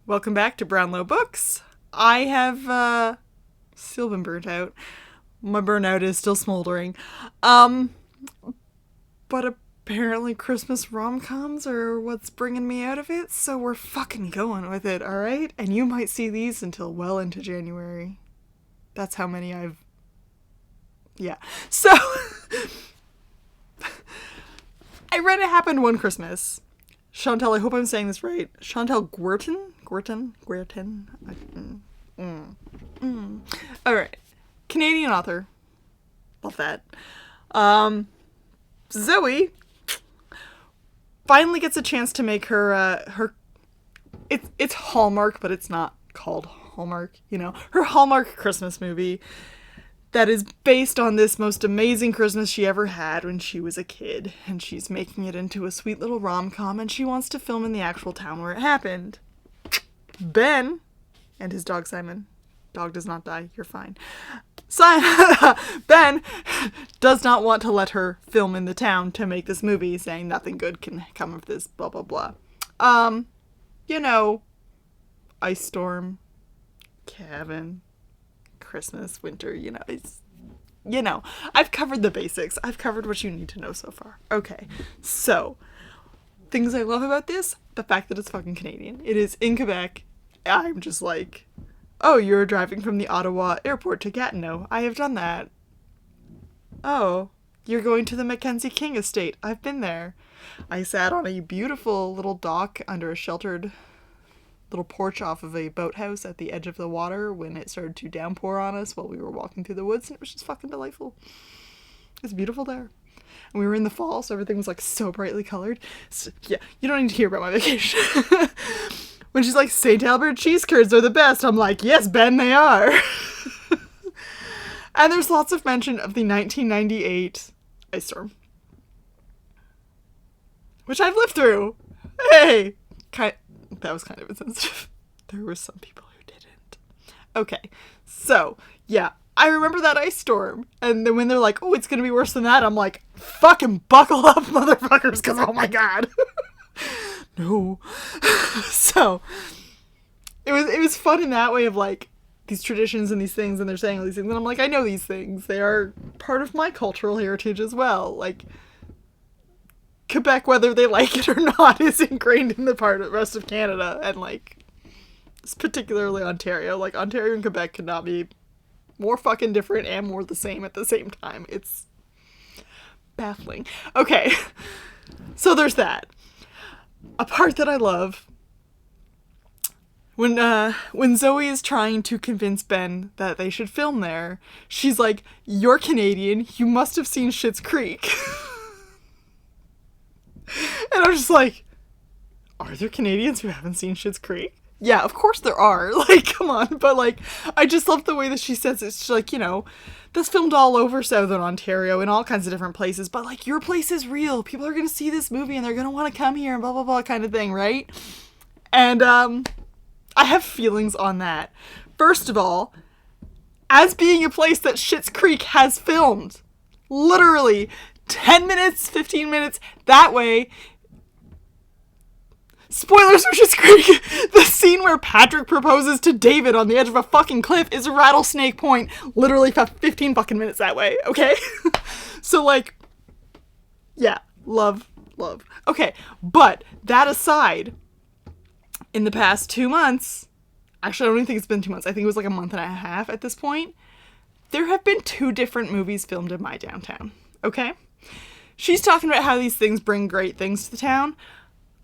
Welcome back to Brownlow Books. I have still been burnt out. My burnout is still smoldering. But apparently Christmas rom-coms are what's bringing me out of it, so we're fucking going with it, alright? And you might see these until well into January. That's how many I've... Yeah. So... I read It Happened One Christmas. Chantel, I hope I'm saying this right. Chantel Guertin? Guertin? Alright. Canadian author. Love that. Zoe finally gets a chance to make her it's Hallmark, but it's not called Hallmark, you know. Her Hallmark Christmas movie that is based on this most amazing Christmas she ever had when she was a kid, and she's making it into a sweet little rom-com, and she wants to film in the actual town where it happened. Ben and his dog Simon. Dog does not die, you're fine. Ben does not want to let her film in the town to make this movie, saying nothing good can come of this, blah blah blah. You know, ice storm, cabin, Christmas, winter, you know, it's, you know, I've covered the basics. I've covered what you need to know so far. Okay, so, things I love about this, the fact that it's fucking Canadian. It is in Quebec. I'm just like, oh, you're driving from the Ottawa airport to Gatineau. I have done that. Oh, you're going to the Mackenzie King estate. I've been there. I sat on a beautiful little dock under a sheltered little porch off of a boathouse at the edge of the water when it started to downpour on us while we were walking through the woods, and it was just fucking delightful. It's beautiful there. And we were in the fall, so everything was like so brightly colored. So, yeah, you don't need to hear about my vacation. When she's like, St. Albert cheese curds are the best, I'm like, yes, Ben, they are. And there's lots of mention of the 1998 ice storm, which I've lived through. Hey! That was kind of insensitive. There were some people who didn't. Okay, so, yeah, I remember that ice storm, and then when they're like, oh, it's gonna be worse than that, I'm like, fucking buckle up, motherfuckers, because oh my god. No. So, it was fun in that way of, like, these traditions and these things, and they're saying all these things, and I'm like, I know these things. They are part of my cultural heritage as well. Like, Quebec, whether they like it or not, is ingrained in the rest of Canada, and, like, particularly Ontario. Like, Ontario and Quebec could not be more fucking different and more the same at the same time. It's baffling. Okay, so there's that. A part that I love, when Zoe is trying to convince Ben that they should film there, she's like, you're Canadian, you must have seen Schitt's Creek. And I'm just like, are there Canadians who haven't seen Schitt's Creek? Yeah, of course there are. Like, come on. But, like, I just love the way that she says it. She's like, you know, that's filmed all over Southern Ontario in all kinds of different places. But, like, your place is real. People are going to see this movie and they're going to want to come here and blah, blah, blah kind of thing, right? And, I have feelings on that. First of all, as being a place that Schitt's Creek has filmed, literally 10 minutes, 15 minutes, that way. Spoilers for Schitt's Creek! The scene where Patrick proposes to David on the edge of a fucking cliff is Rattlesnake Point, literally 15 fucking minutes that way, okay? So, like, yeah, love. Okay, but that aside, in the past 2 months, actually I don't even think it's been 2 months, I think it was like a month and a half at this point, there have been 2 different movies filmed in my downtown, okay? She's talking about how these things bring great things to the town.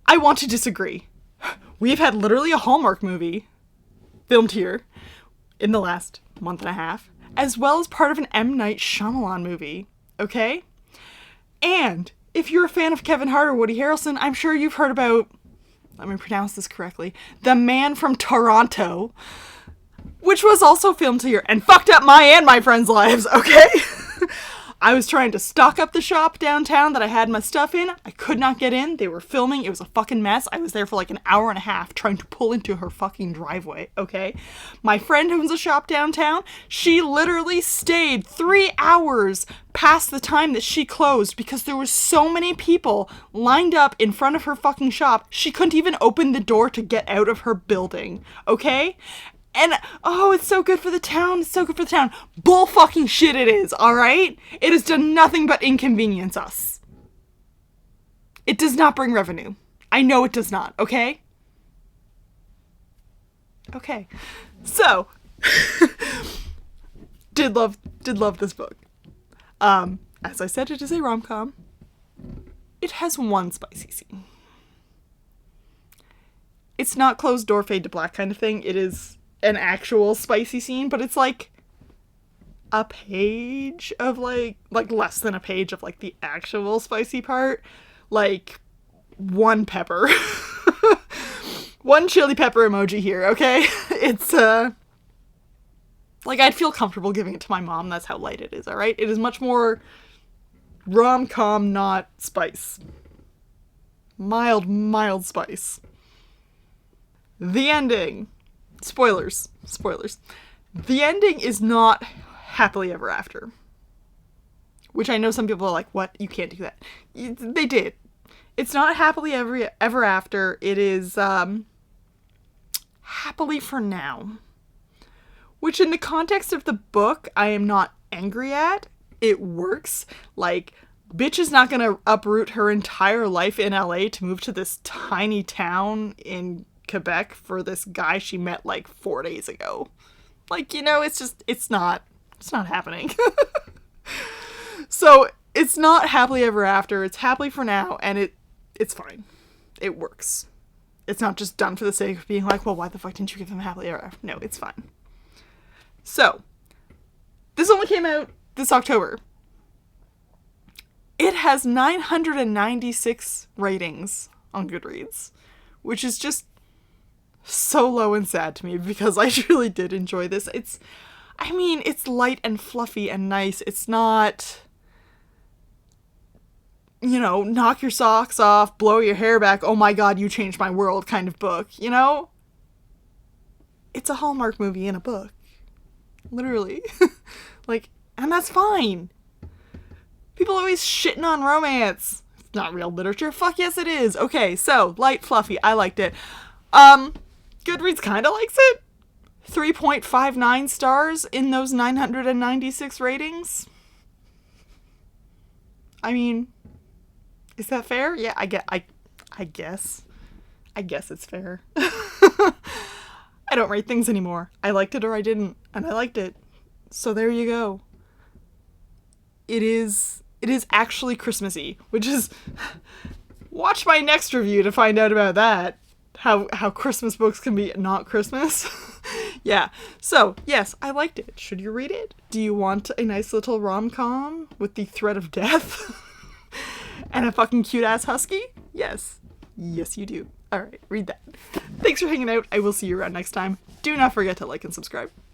I want to disagree. We've had literally a Hallmark movie filmed here in the last month and a half, as well as part of an M. Night Shyamalan movie, okay? And if you're a fan of Kevin Hart or Woody Harrelson, I'm sure you've heard about, let me pronounce this correctly, The Man from Toronto, which was also filmed here and fucked up my and my friends' lives, okay? I was trying to stock up the shop downtown that I had my stuff in. I could not get in. They were filming. It was a fucking mess. I was there for like an hour and a half trying to pull into her fucking driveway, okay? My friend who owns a shop downtown, she literally stayed 3 hours past the time that she closed because there were so many people lined up in front of her fucking shop. She couldn't even open the door to get out of her building, okay? And, oh, it's so good for the town. It's so good for the town. Bull fucking shit it is, alright? It has done nothing but inconvenience us. It does not bring revenue. I know it does not, okay? Okay. So, did love this book. As I said, it is a rom-com. It has one spicy scene. It's not closed door fade to black kind of thing. It is an actual spicy scene, but it's like a page of like less than a page of like the actual spicy part. Like one pepper. One chili pepper emoji here, okay? It's like I'd feel comfortable giving it to my mom. That's how light it is, alright? It is much more rom-com, not spice. Mild spice. The ending. Spoilers. The ending is not happily ever after. Which I know some people are like, what? You can't do that. They did. It's not happily ever after. It is happily for now. Which in the context of the book, I am not angry at. It works. Like, bitch is not gonna uproot her entire life in LA to move to this tiny town in Quebec for this guy she met like 4 days ago. Like, you know, it's not happening. So it's not happily ever after. It's happily for now, and it's fine. It works. It's not just done for the sake of being like, well, why the fuck didn't you give them happily ever after? No, it's fine. So this only came out this October. It has 996 ratings on Goodreads, which is just so low and sad to me because I truly did enjoy this. It's light and fluffy and nice. It's not, you know, knock your socks off, blow your hair back, oh my god, you changed my world kind of book, you know? It's a Hallmark movie in a book. Literally. Like, and that's fine. People always shitting on romance. It's not real literature. Fuck yes it is. Okay, so, light, fluffy. I liked it. Goodreads kind of likes it. 3.59 stars in those 996 ratings. I mean, is that fair? Yeah, I guess. I guess it's fair. I don't rate things anymore. I liked it or I didn't, and I liked it. So there you go. It is actually Christmassy, which is, watch my next review to find out about that. How Christmas books can be not Christmas. Yeah. So, yes, I liked it. Should you read it? Do you want a nice little rom-com with the threat of death? And a fucking cute-ass husky? Yes. Yes, you do. Alright, read that. Thanks for hanging out. I will see you around next time. Do not forget to like and subscribe.